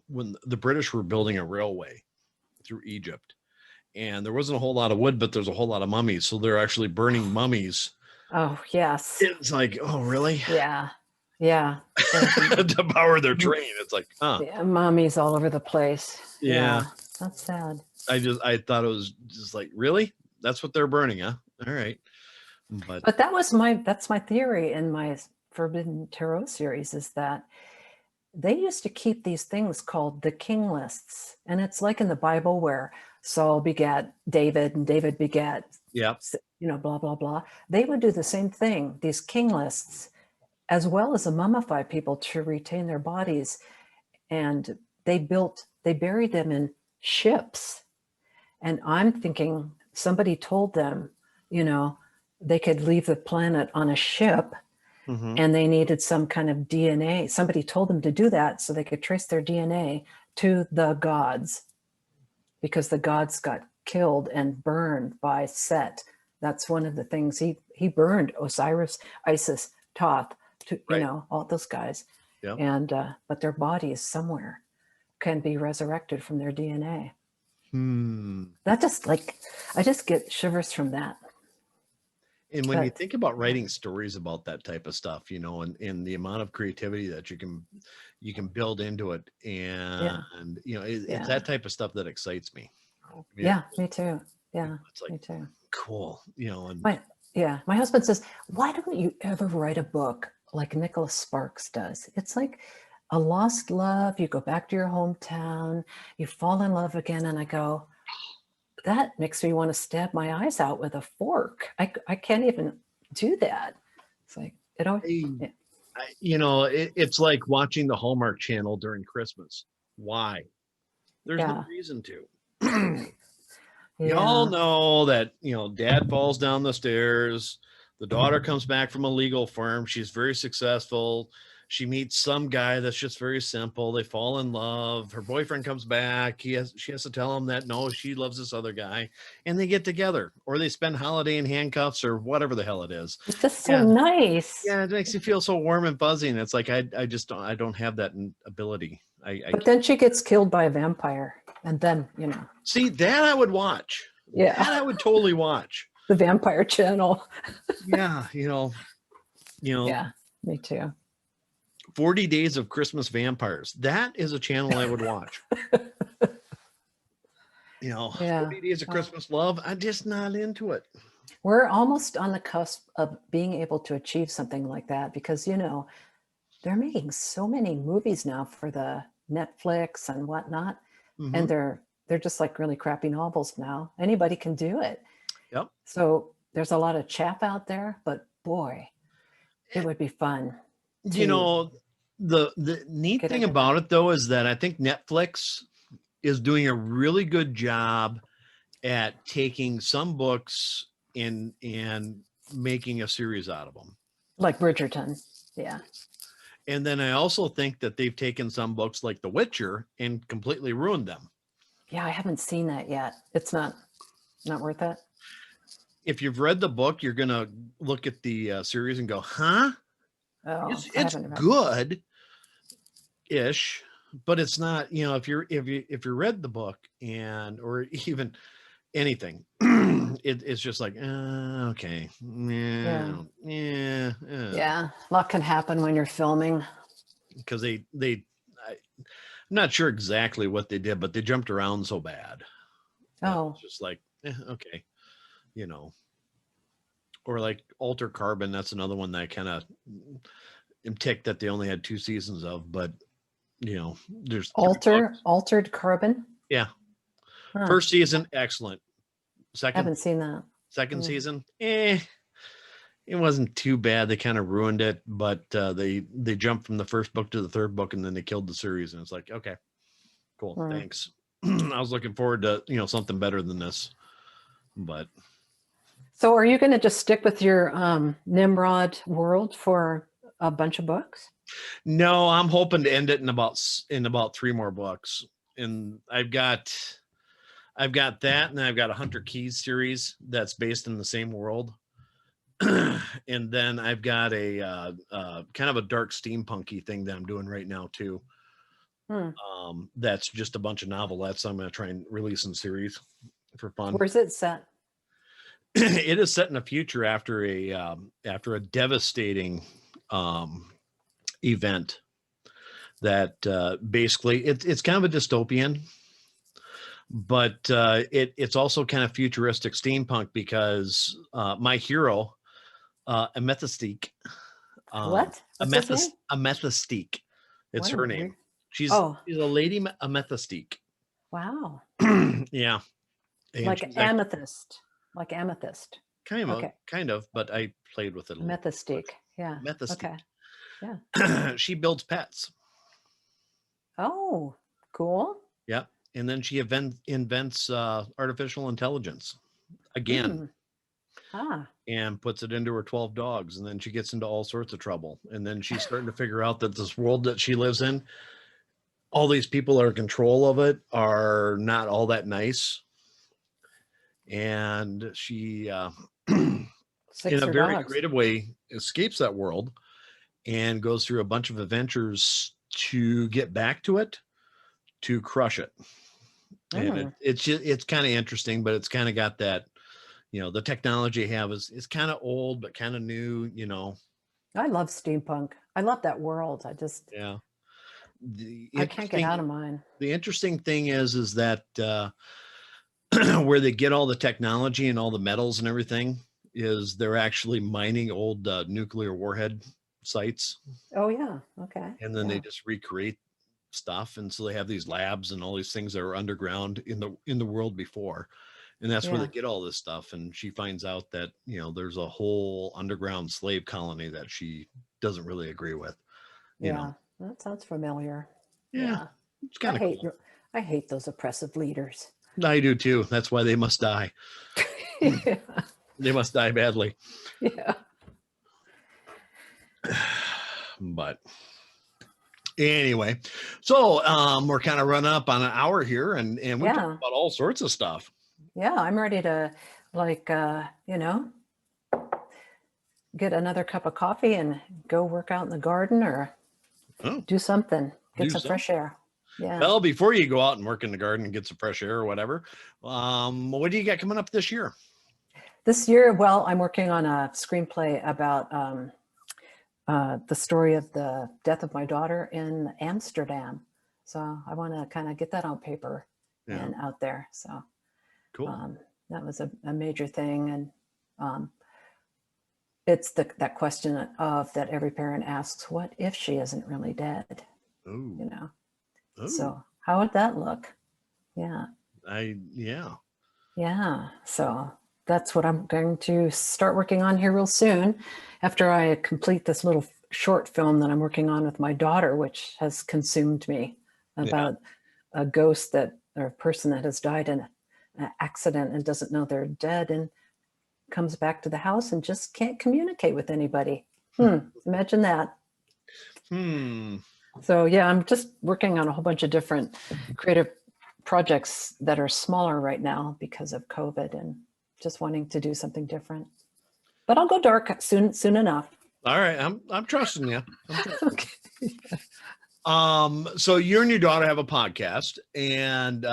when the British were building a railway through Egypt, and there wasn't a whole lot of wood, but there's a whole lot of mummies. So they're actually burning mummies. Oh, yes. It's like, oh, really? Yeah. Yeah. To power their train. It's like, huh. Yeah, mummies all over the place. Yeah. That's sad. I thought it was just like, really? That's what they're burning, huh? All right. But But that's my theory in my Forbidden Tarot series is that they used to keep these things called the king lists. And it's like in the Bible where Saul begat David and David begat, yeah. Blah, blah, blah. They would do the same thing, these king lists, as well as mummify people to retain their bodies. And they buried them in ships. And I'm thinking somebody told them, they could leave the planet on a ship. Mm-hmm. And they needed some kind of DNA. Somebody told them to do that so they could trace their DNA to the gods, because the gods got killed and burned by Set. That's one of the things he burned: Osiris, Isis, Thoth, Right. all those guys. Yep. And but their bodies somewhere can be resurrected from their DNA. That I just get shivers from that. And when you think about writing stories about that type of stuff, and the amount of creativity that you can build into it, and it's that type of stuff that excites me. Yeah, me too. Yeah, it's like, me too. Cool, and my husband says, why don't you ever write a book like Nicholas Sparks does? It's like a lost love. You go back to your hometown, you fall in love again. And I go, that makes me want to stab my eyes out with a fork. I can't even do that. It's like, it's like watching the Hallmark Channel during Christmas. Why? There's no reason to. Y'all know that, dad falls down the stairs. The daughter comes back from a legal firm. She's very successful. She meets some guy that's just very simple. They fall in love. Her boyfriend comes back. She has to tell him that, no, she loves this other guy. And they get together, or they spend holiday in handcuffs, or whatever the hell it is. It's just so nice. Yeah, it makes you feel so warm and fuzzy. And it's like, I don't have that ability. But then she gets killed by a vampire. And then, See, that I would watch. Yeah. That I would totally watch. The Vampire Channel. Yeah, Yeah, me too. 40 Days of Christmas Vampires. That is a channel I would watch. 40 Days of Christmas Love. I'm just not into it. We're almost on the cusp of being able to achieve something like that because, they're making so many movies now for the Netflix and whatnot. Mm-hmm. And they're just like really crappy novels now. Anybody can do it. Yep. So there's a lot of chaff out there, but boy, it would be fun. The neat thing about it though is that I think Netflix is doing a really good job at taking some books and making a series out of them. Like Bridgerton. Yeah. And then I also think that they've taken some books like The Witcher and completely ruined them. Yeah, I haven't seen that yet. It's not worth it. If you've read the book, you're going to look at the series and go, huh? Oh, it's good-ish, but it's not, if you read the book or even anything, it's just like, okay. Yeah. A lot can happen when you're filming. Because not sure exactly what they did, but they jumped around so bad. Oh, It's just like, okay, you know, or like Alter Carbon. That's another one that I kind of am ticked that they only had 2 seasons of, but there's 3 books. Altered Carbon. Yeah. Huh. First season, excellent. Haven't seen that. Second Mm. season, it wasn't too bad. They kind of ruined it, but they jumped from the first book to the third book, and then they killed the series. And it's like, okay, cool, thanks. I was looking forward to something better than this, but. So, are you going to just stick with your Nimrod world for a bunch of books? No, I'm hoping to end it in about 3 more books, and I've got that, and then I've got a Hunter Keys series that's based in the same world. And then I've got a kind of a dark steampunky thing that I'm doing right now too. That's just a bunch of novelettes I'm going to try and release in series for fun. Where's it set? It is set in the future after a devastating event that basically it's kind of a dystopian, but it's also kind of futuristic steampunk because my hero, Amethystique. What? Amethystique. It's her name. She's a lady Amethystique. Wow. Yeah. And like amethyst. Like amethyst. Kind of, but I played with it a little. Amethystique. Yeah. Amethystique. Okay. Yeah. She builds pets. Oh, cool. Yeah. And then she invents artificial intelligence again. And puts it into her 12 dogs. And then she gets into all sorts of trouble. And then she's starting to figure out that this world that she lives in, all these people are in control of it, are not all that nice. And she, in a very creative way, escapes that world and goes through a bunch of adventures to get back to it, to crush it. And it's kind of interesting, but it's kind of got that, the technology I have is kind of old, but kind of new, I love steampunk. I love that world. I can't get out of mine. The interesting thing is that where they get all the technology and all the metals and everything is they're actually mining old nuclear warhead sites. Oh yeah. Okay. And then they just recreate stuff. And so they have these labs and all these things that are underground in the world before. And that's where they get all this stuff. And she finds out that, there's a whole underground slave colony that she doesn't really agree with. You know? That sounds familiar. Yeah. It's kind of cool. I hate those oppressive leaders. I do too. That's why they must die. Yeah. They must die badly. Yeah. But anyway, so we're kind of running up on an hour here, and we talk about all sorts of stuff. Yeah, I'm ready to get another cup of coffee and go work out in the garden or do something, get some fresh air. Yeah. Well, before you go out and work in the garden and get some fresh air or whatever, what do you got coming up this year? This year, well, I'm working on a screenplay about the story of the death of my daughter in Amsterdam. So I want to kind of get that on paper and out there. So cool. That was a major thing. And it's that question of that every parent asks, what if she isn't really dead? Ooh. Ooh. So how would that look? Yeah. Yeah. So that's what I'm going to start working on here real soon after I complete this little short film that I'm working on with my daughter, which has consumed me, about a ghost or a person that has died in an accident and doesn't know they're dead and comes back to the house and just can't communicate with anybody. Imagine that. So yeah, I'm just working on a whole bunch of different creative projects that are smaller right now because of COVID and just wanting to do something different. But I'll go dark soon enough. All right, I'm trusting you. Okay. So you and your daughter have a podcast, and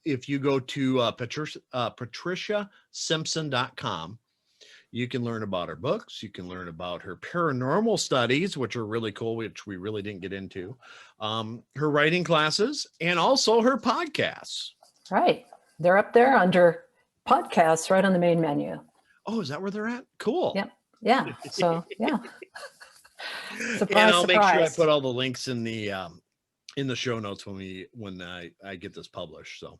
if you go to patriciasimpson.com, You can learn about her books. You can learn about her paranormal studies, which are really cool, which we really didn't get into, her writing classes, and also her podcasts. Right. They're up there under podcasts right on the main menu. Oh, is that where they're at? Cool. Yep. Yeah. So, yeah. Surprise, And I'll make sure I surprise. put all the links in the show notes when I get this published. So,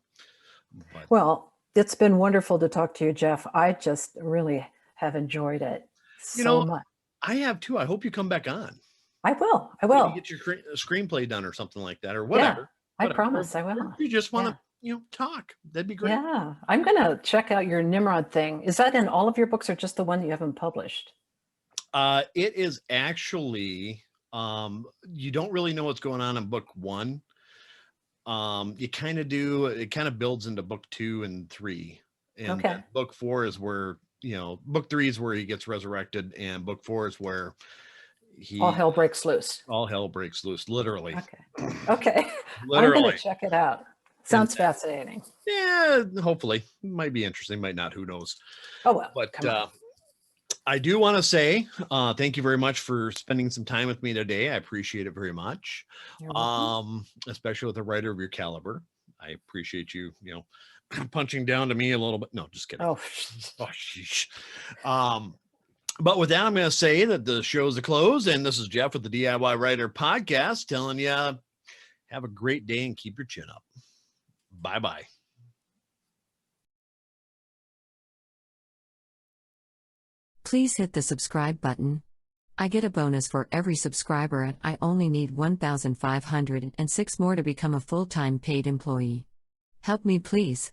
but Well, it's been wonderful to talk to you, Jeff. I just really have enjoyed it so much. I have too. I hope you come back on. I will. Maybe get your screenplay done or something like that, or whatever. I promise I will. If you just want to, talk. That'd be great. Yeah. I'm going to check out your Nimrod thing. Is that in all of your books or just the one that you haven't published? It is actually, you don't really know what's going on in book 1. You kind of do. It kind of builds into book 2 and 3, and then book 4 is where book 3 is where he gets resurrected, and book 4 is where all hell breaks loose. All hell breaks loose, literally. Okay. Literally. I'm going to check it out. Sounds fascinating. Yeah, hopefully. Might be interesting, might not, who knows. Oh, well. But I do want to say thank you very much for spending some time with me today. I appreciate it very much. Especially with a writer of your caliber. I appreciate you, punching down to me a little bit. No, just kidding. Oh, sheesh. But with that, I'm going to say that the show's a close, and this is Jeff with the DIY Writer Podcast telling you, have a great day and keep your chin up. Bye-bye. Please hit the subscribe button. I get a bonus for every subscriber, and I only need 1,506 more to become a full-time paid employee. Help me, please.